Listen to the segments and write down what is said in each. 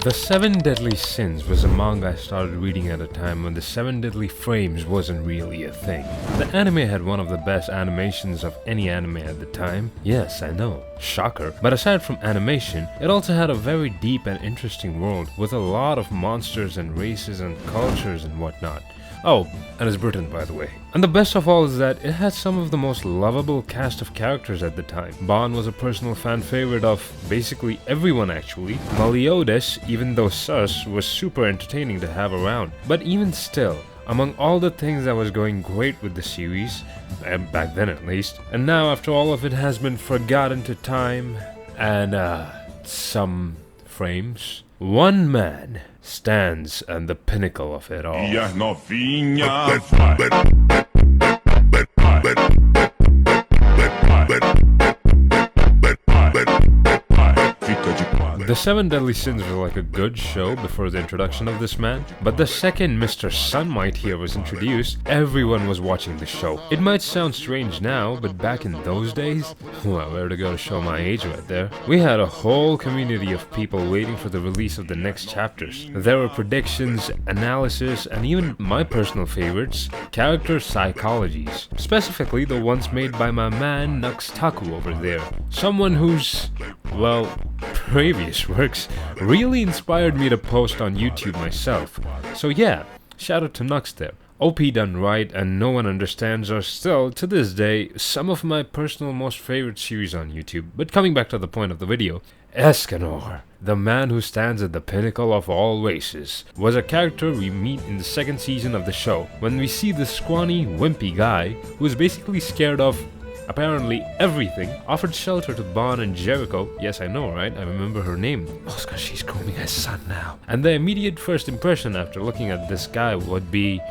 The Seven Deadly Sins was a manga I started reading at a time when the Seven Deadly Frames wasn't really a thing. The anime had one of the best animations of any anime at the time. Yes, I know, shocker. But aside from animation, it also had a very deep and interesting world with a lot of monsters and races and cultures and whatnot. Oh, and it's Britain, by the way. And the best of all is that it had some of the most lovable cast of characters at the time. Bond was a personal fan favorite of basically everyone actually. Meliodas, even though sus, was super entertaining to have around. But even still, among all the things that was going great with the series, back then at least, and now after all of it has been forgotten to time and some frames, one man stands on the pinnacle of it all. The Seven Deadly Sins was like a good show before the introduction of this man, but the second Mr. Sunmight here was introduced, everyone was watching the show. It might sound strange now, but back in those days, well, where to go to show my age right there, we had a whole community of people waiting for the release of the next chapters. There were predictions, analysis, and even my personal favorites, character psychologies, specifically the ones made by my man Nux over there, someone who's, well, previous works really inspired me to post on YouTube myself. So yeah, shout out to Nux there. OP done right and No One Understands are still, to this day, some of my personal most favorite series on YouTube. But coming back to the point of the video, Escanor, the man who stands at the pinnacle of all races, was a character we meet in the second season of the show, when we see this scrawny, wimpy guy who is basically scared of apparently everything, offered shelter to Bond and Jericho. Yes, I know, right? I remember her name. Oscar, she's grooming his son now. And the immediate first impression after looking at this guy would be,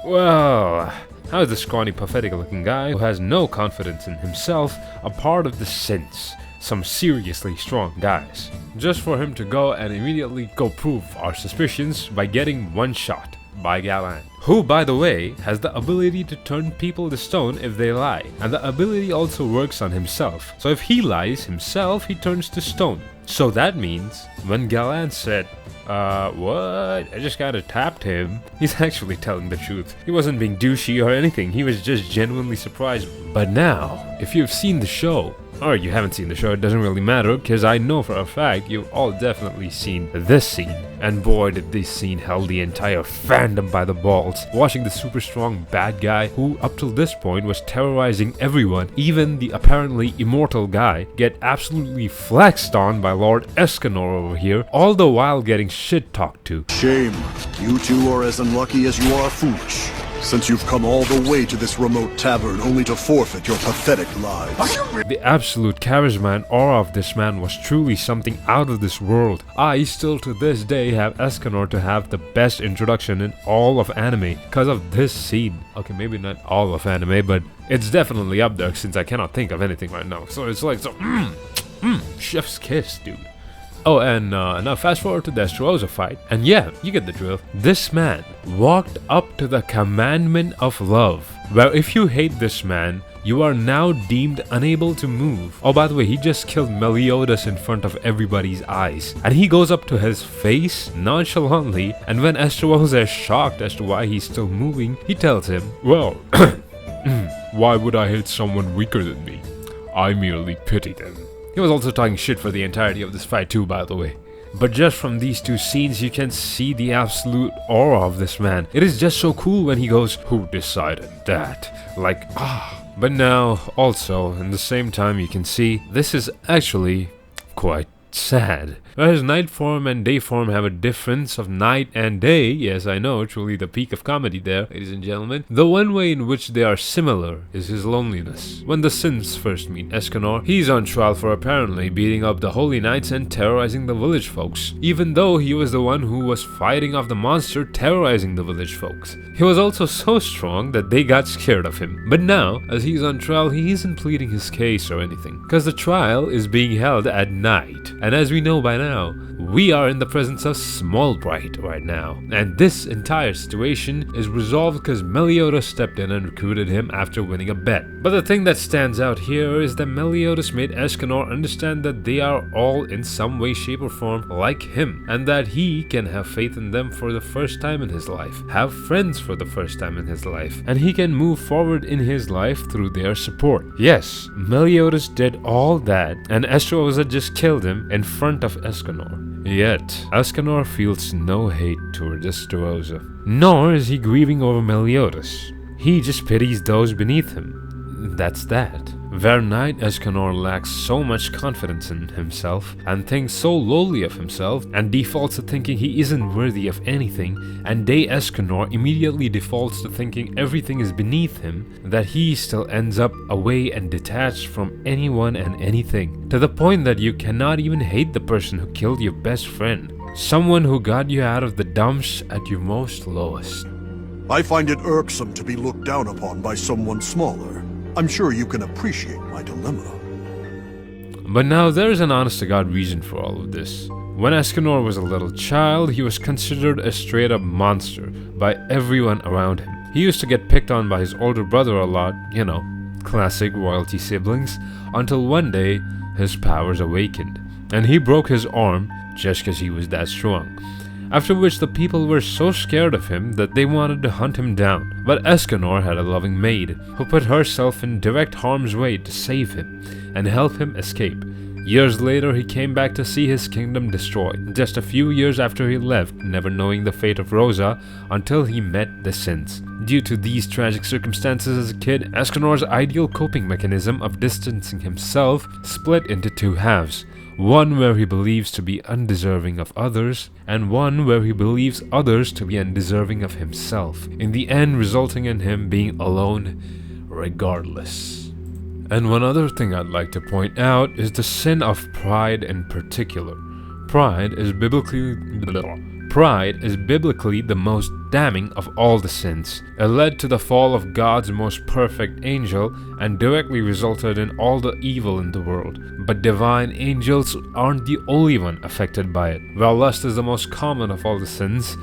well, how is this scrawny, pathetic looking guy who has no confidence in himself a part of the Sins? Some seriously strong guys. Just for him to go and immediately go prove our suspicions by getting one shot by Gallant, who, by the way, has the ability to turn people to stone if they lie, and the ability also works on himself. So if he lies himself, he turns to stone. So that means when Gallant said, what? I just kinda tapped him, he's actually telling the truth. He wasn't being douchey or anything, he was just genuinely surprised. But now, if you've seen the show, or you haven't seen the show, it doesn't really matter, because I know for a fact you've all definitely seen this scene. And boy, did this scene held the entire fandom by the balls, watching the super strong bad guy who up till this point was terrorizing everyone, even the apparently immortal guy, get absolutely flexed on by Lord Escanor over here, all the while getting shit talked to. Shame. You two are as unlucky as you are foolish, since you've come all the way to this remote tavern only to forfeit your pathetic lives. The absolute charisma and aura of this man was truly something out of this world. I still to this day have Escanor to have the best introduction in all of anime because of this scene. Okay, maybe not all of anime, but it's definitely up there since I cannot think of anything right now. So it's like, chef's kiss, dude. Oh, and now fast forward to the Esterosa fight, and yeah, you get the drill. This man walked up to the commandment of love, where if you hate this man, you are now deemed unable to move. Oh, by the way, he just killed Meliodas in front of everybody's eyes, and he goes up to his face nonchalantly, and when Esterosa is shocked as to why he's still moving, he tells him, well, why would I hate someone weaker than me? I merely pity them. He was also talking shit for the entirety of this fight too, by the way. But just from these two scenes, you can see the absolute aura of this man. It is just so cool when he goes, who decided that? Like, But now, also, in the same time, you can see, this is actually quite sad. Whereas night form and day form have a difference of night and day, yes I know, truly the peak of comedy there, ladies and gentlemen, the one way in which they are similar is his loneliness. When the Sins first meet Escanor, he's on trial for apparently beating up the Holy Knights and terrorizing the village folks, even though he was the one who was fighting off the monster terrorizing the village folks. He was also so strong that they got scared of him. But now, as he's on trial, he isn't pleading his case or anything, because the trial is being held at night. And as we know by now, we are in the presence of Small Bright right now. And this entire situation is resolved because Meliodas stepped in and recruited him after winning a bet. But the thing that stands out here is that Meliodas made Escanor understand that they are all in some way, shape, or form like him, and that he can have faith in them for the first time in his life, have friends for the first time in his life, and he can move forward in his life through their support. Yes, Meliodas did all that, and Estravosa just killed him in front of Escanor. Yet, Escanor feels no hate toward Estravosa, nor is he grieving over Meliodas. He just pities those beneath him. That's that. Where Knight Escanor lacks so much confidence in himself and thinks so lowly of himself and defaults to thinking he isn't worthy of anything, and Day Escanor immediately defaults to thinking everything is beneath him, that he still ends up away and detached from anyone and anything, to the point that you cannot even hate the person who killed your best friend, someone who got you out of the dumps at your most lowest. I find it irksome to be looked down upon by someone smaller. I'm sure you can appreciate my dilemma. But now there is an honest-to-God reason for all of this. When Escanor was a little child, he was considered a straight-up monster by everyone around him. He used to get picked on by his older brother a lot, you know, classic royalty siblings, until one day his powers awakened, and he broke his arm just because he was that strong. After which the people were so scared of him that they wanted to hunt him down. But Escanor had a loving maid who put herself in direct harm's way to save him and help him escape. Years later, he came back to see his kingdom destroyed, just a few years after he left, never knowing the fate of Rosa until he met the Sins. Due to these tragic circumstances as a kid, Escanor's ideal coping mechanism of distancing himself split into two halves. One where he believes to be undeserving of others, and one where he believes others to be undeserving of himself, in the end resulting in him being alone regardless. And one other thing I'd like to point out is the sin of pride in particular. Pride is biblically the most damning of all the sins. It led to the fall of God's most perfect angel and directly resulted in all the evil in the world. But divine angels aren't the only one affected by it. While lust is the most common of all the sins,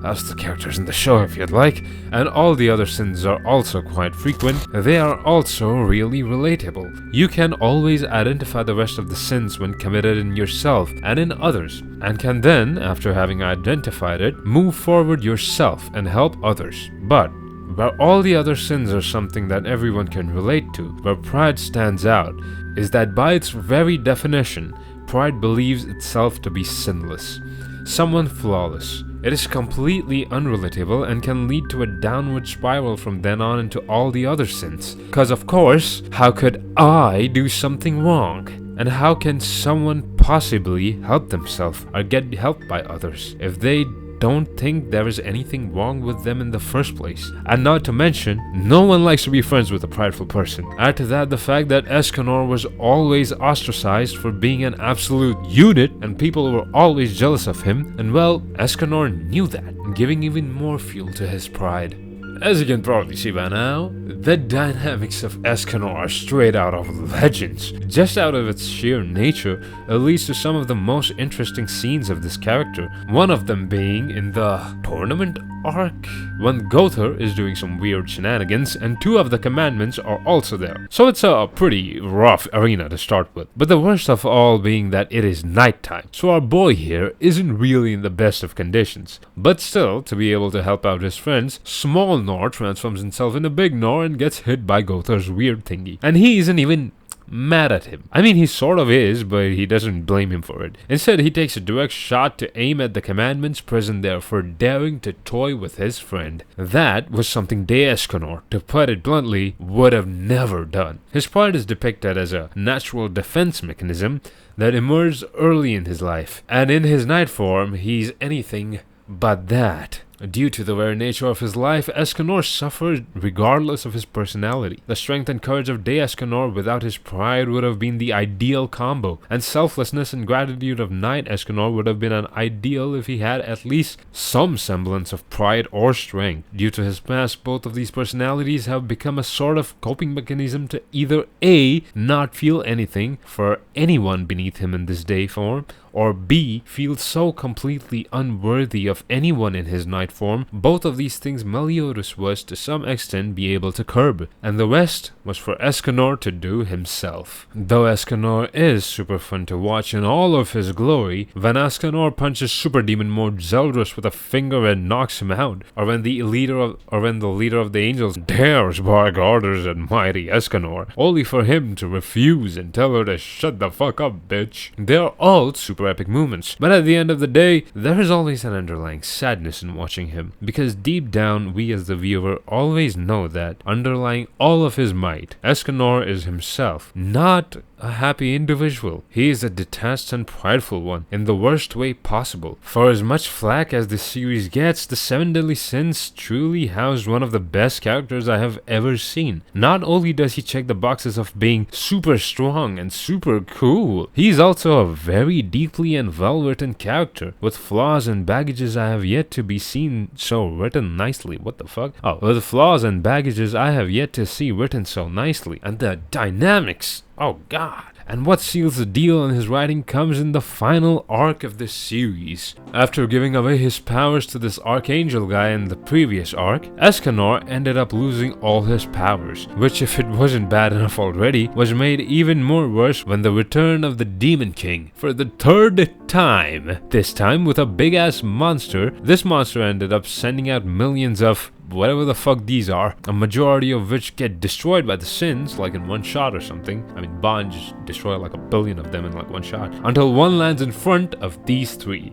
ask the characters in the show if you'd like, and all the other sins are also quite frequent, they are also really relatable. You can always identify the rest of the sins when committed in yourself and in others, and can then, after having identified it, move forward yourself and help others. But where all the other sins are something that everyone can relate to, where pride stands out, is that by its very definition, pride believes itself to be sinless, someone flawless. It is completely unrelatable and can lead to a downward spiral from then on into all the other sins. Because of course, how could I do something wrong? And how can someone possibly help themselves or get helped by others if they don't think there is anything wrong with them in the first place? And not to mention, no one likes to be friends with a prideful person. Add to that the fact that Escanor was always ostracized for being an absolute unit and people were always jealous of him, and well, Escanor knew that, giving even more fuel to his pride. As you can probably see by now, the dynamics of Escanor are straight out of Legends. Just out of its sheer nature, it leads to some of the most interesting scenes of this character, one of them being in the tournament arc, when Gother is doing some weird shenanigans and two of the commandments are also there. So it's a pretty rough arena to start with, but the worst of all being that it is nighttime, so our boy here isn't really in the best of conditions. But still, to be able to help out his friends, Small Nor transforms himself into Big Nor and gets hit by Gother's weird thingy. And he isn't even mad at him. I mean, he sort of is, but he doesn't blame him for it. Instead, he takes a direct shot to aim at the commandments present there for daring to toy with his friend. That was something Day Escanor, to put it bluntly, would have never done. His pride is depicted as a natural defense mechanism that emerged early in his life, and in his night form, he's anything but that. Due to the very nature of his life, Escanor suffered regardless of his personality. The strength and courage of Day Escanor without his pride would have been the ideal combo, and selflessness and gratitude of Night Escanor would have been an ideal if he had at least some semblance of pride or strength. Due to his past, both of these personalities have become a sort of coping mechanism to either A, not feel anything for anyone beneath him in this day form, or B, feel so completely unworthy of anyone in his night form. Both of these things Meliodas was to some extent be able to curb, and the rest was for Escanor to do himself. Though Escanor is super fun to watch in all of his glory, when Escanor punches Super Demon Mode Zeldris with a finger and knocks him out, or when the leader of the angels dares bark orders at mighty Escanor, only for him to refuse and tell her to shut the fuck up, bitch. They're all super epic movements, but at the end of the day, there is always an underlying sadness in watching him, because deep down we as the viewer always know that underlying all of his might, Escanor is himself not a happy individual. He is a detached and prideful one in the worst way possible. For as much flack as this series gets, the Seven Deadly Sins truly housed one of the best characters I have ever seen. Not only does he check the boxes of being super strong and super cool, he's also a very deeply and well written character with flaws and baggages I have yet to be seen so written nicely. What the fuck? With flaws and baggages I have yet to see written so nicely. And the dynamics, oh god. And what seals the deal in his writing comes in the final arc of this series. After giving away his powers to this Archangel guy in the previous arc, Escanor ended up losing all his powers, which, if it wasn't bad enough already, was made even more worse when the return of the Demon King for the third time. This time with a big ass monster. This monster ended up sending out millions of whatever the fuck these are, a majority of which get destroyed by the sins, like in one shot or something. I mean, Bond just destroyed like 1 billion of them in like one shot, until one lands in front of these three.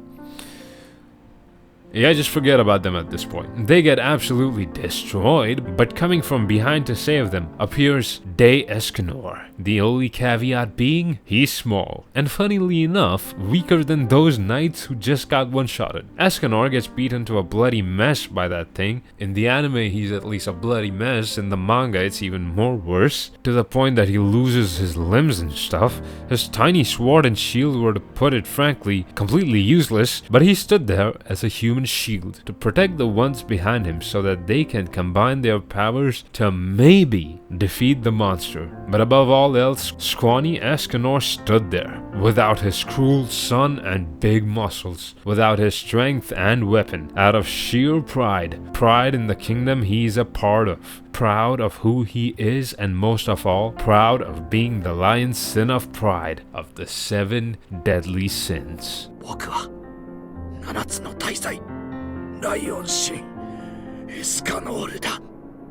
Yeah, just forget about them at this point. They get absolutely destroyed, but coming from behind to save them appears Day Escanor. The only caveat being, he's small, and funnily enough, weaker than those knights who just got one-shotted. Escanor gets beaten to a bloody mess by that thing. In the anime, he's at least a bloody mess. In the manga, it's even more worse, to the point that he loses his limbs and stuff. His tiny sword and shield were, to put it frankly, completely useless, but he stood there as a human shield to protect the ones behind him so that they can combine their powers to maybe defeat the monster. But above all else, scrawny Escanor stood there, without his cruel son and big muscles, without his strength and weapon, out of sheer pride in the kingdom he's a part of. Proud of who he is, and most of all, proud of being the lion's sin of pride of the 7 deadly sins. 僕は7つの大罪ライオン神エスカノールだ。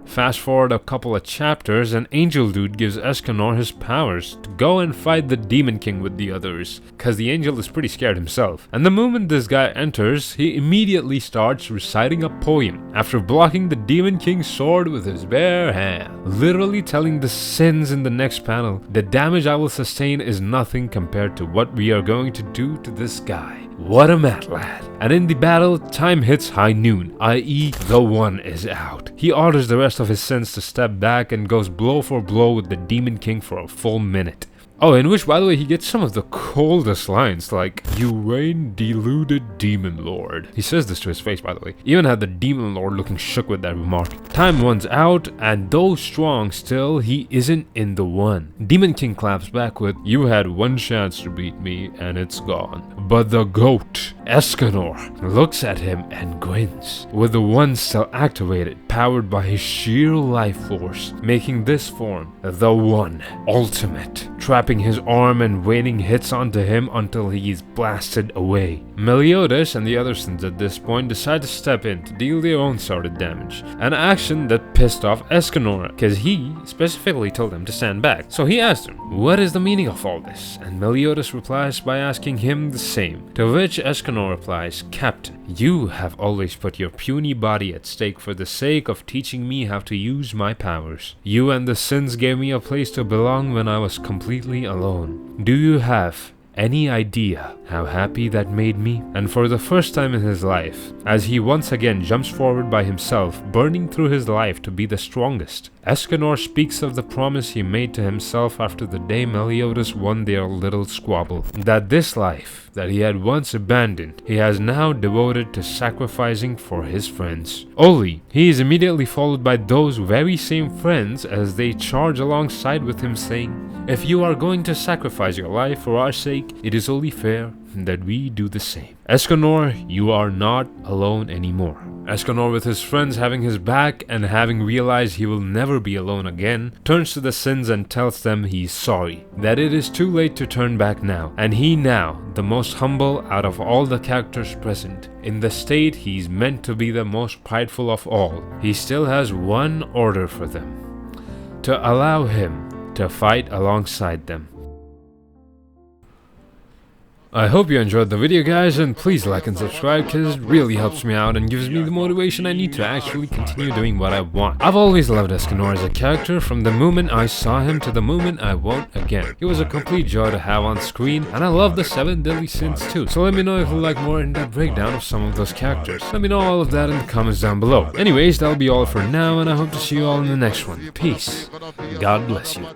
Fast forward a couple of chapters, and Angel Dude gives Escanor his powers to go and fight the Demon King with the others, cause the angel is pretty scared himself. And the moment this guy enters, he immediately starts reciting a poem after blocking the Demon King's sword with his bare hand, literally telling the sins in the next panel, the damage I will sustain is nothing compared to what we are going to do to this guy. What a mad lad. And in the battle, time hits high noon, i.e. the one is out. He orders the rest of his sins to step back and goes blow for blow with the Demon King for a full minute. Oh, in which, by the way, he gets some of the coldest lines, like, "You reign deluded demon lord." He says this to his face, by the way. Even had the demon lord looking shook with that remark. Time runs out, and though strong still, he isn't in the one. Demon King claps back with, "You had one chance to beat me, and it's gone." But the goat, Escanor, looks at him and grins, with the one still activated, powered by his sheer life force, making this form the one, ultimate, trapping his arm and waiting hits onto him until he is blasted away. Meliodas and the other sins at this point decide to step in to deal their own sort of damage, an action that pissed off Escanor, cause he specifically told him to stand back. So he asked him, what is the meaning of all this? And Meliodas replies by asking him the same, to which Escanor replies, "Captain, you have always put your puny body at stake for the sake of teaching me how to use my powers. You and the sins gave me a place to belong when I was completely alone. Do you have any idea how happy that made me? And for the first time in his life, as he once again jumps forward by himself, burning through his life to be the strongest, Escanor speaks of the promise he made to himself after the day Meliodas won their little squabble, that this life that he had once abandoned, he has now devoted to sacrificing for his friends. Only, he is immediately followed by those very same friends as they charge alongside with him, saying, "If you are going to sacrifice your life for our sake, it is only fair that we do the same." Escanor, you are not alone anymore. Escanor, with his friends having his back and having realized he will never be alone again, turns to the Sins and tells them he's sorry, that it is too late to turn back now, and he now, the most humble out of all the characters present, in the state he's meant to be the most prideful of all, he still has one order for them: to allow him to fight alongside them. I hope you enjoyed the video, guys, and please like and subscribe because it really helps me out and gives me the motivation I need to actually continue doing what I want. I've always loved Escanor as a character from the moment I saw him to the moment I won't again. He was a complete joy to have on screen, and I love the 7 deadly sins too. So let me know if you like more in-depth breakdown of some of those characters. Let me know all of that in the comments down below. Anyways, that'll be all for now, and I hope to see you all in the next one. Peace. God bless you.